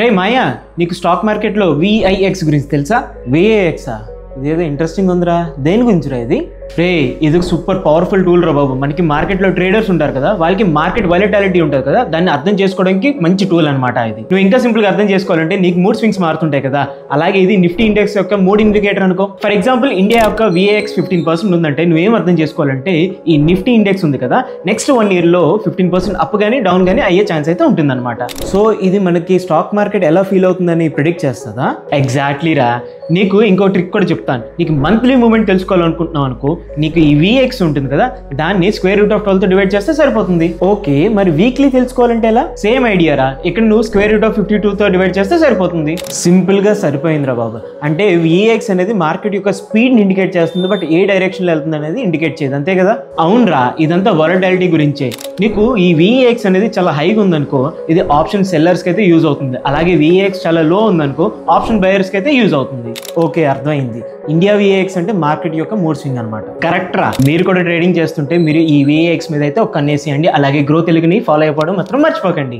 రే మాయా, నీకు స్టాక్ మార్కెట్లో విఐఎక్స్ గురించి తెలుసా? విఐఎక్సా? ఇదేదో ఇంట్రెస్టింగ్ ఉందిరా. దేని గురించిరా ఇది? రే, ఇది సూపర్ పవర్ఫుల్ టూల్ రా బాబు. మనకి మార్కెట్లో ట్రేడర్స్ ఉంటారు కదా, వాళ్ళకి మార్కెట్ వాలటాలిటీ ఉంటుంది కదా, దాన్ని అర్థం చేసుకోవడానికి మంచి టూల్ అనమాట ఇది. నువ్వు ఇంకా సింపుల్గా అర్థం చేసుకోవాలంటే నీకు మూడ్ స్వింగ్స్ మారుతుంటాయి కదా, అలాగే ఇది నిఫ్టీ ఇండెక్స్ యొక్క మూడ్ ఇండికేటర్ అనుకో. ఫర్ ఎగ్జాంపుల్ ఇండియా యొక్క విఐఎక్స్ 15% ఉందంటే నువ్వేం అర్థం చేసుకోవాలంటే ఈ నిఫ్టీ ఇండెక్స్ ఉంది కదా, నెక్స్ట్ 1 yearలో 15% అప్ కానీ డౌన్ కానీ అయ్యే ఛాన్స్ అయితే ఉంటుందన్నమాట. సో ఇది మనకి స్టాక్ మార్కెట్ ఎలా ఫీల్ అవుతుందని ప్రిడిక్ట్ చేస్తుందా? ఎగ్జాక్ట్లీ రా. నీకు ఇంకో ట్రిక్ కూడా చెప్తాను. నీకు మంత్లీ మూమెంట్ తెలుసుకోవాలనుకుంటున్నావు అనుకో, నీకు ఈ విఎక్స్ ఉంటుంది కదా, దాన్ని √12 తో డివైడ్ చేస్తే సరిపోతుంది. ఓకే, మరి వీక్లీ తెలుసుకోవాలంటే ఎలా? సేమ్ ఐడియా రా. ఇక్కడ నువ్వు √52 తో డివైడ్ చేస్తే సరిపోతుంది. సింపుల్ గా సరిపోయిందిరా బాబు. అంటే విఎక్స్ అనేది మార్కెట్ యొక్క స్పీడ్ ని ఇండికేట్ చేస్తుంది, బట్ ఏ డైరెక్షన్ లో వెళ్తుంది అనేది ఇండికేట్ చేయదు, అంతే కదా? అవునరా, ఇదంతా వాలటాలిటీ గురించే. నీకు ఈ విఎక్స్ అనేది చాలా హైగా ఉందనుకో, ఇది ఆప్షన్ సెల్లర్స్ కి అయితే యూజ్ అవుతుంది. అలాగే విఎక్స్ చాలా లో ఉందనుకో, ఆప్షన్ బయర్స్ కి అయితే యూజ్ అవుతుంది. ఓకే, అర్థమైంది. ఇండియా విఏఎక్స్ అంటే మార్కెట్ యొక్క మూడ్ స్వింగ్ అనమాట. కరెక్ట్ రా. మీరు కూడా ట్రేడింగ్ చేస్తుంటే మీరు ఈ విఏఎక్స్ మీద అయితే ఒక కన్నేసేయండి. అలాగే గ్రో తెలుగుని ఫాలో అయిపోవడం మాత్రం మర్చిపోకండి.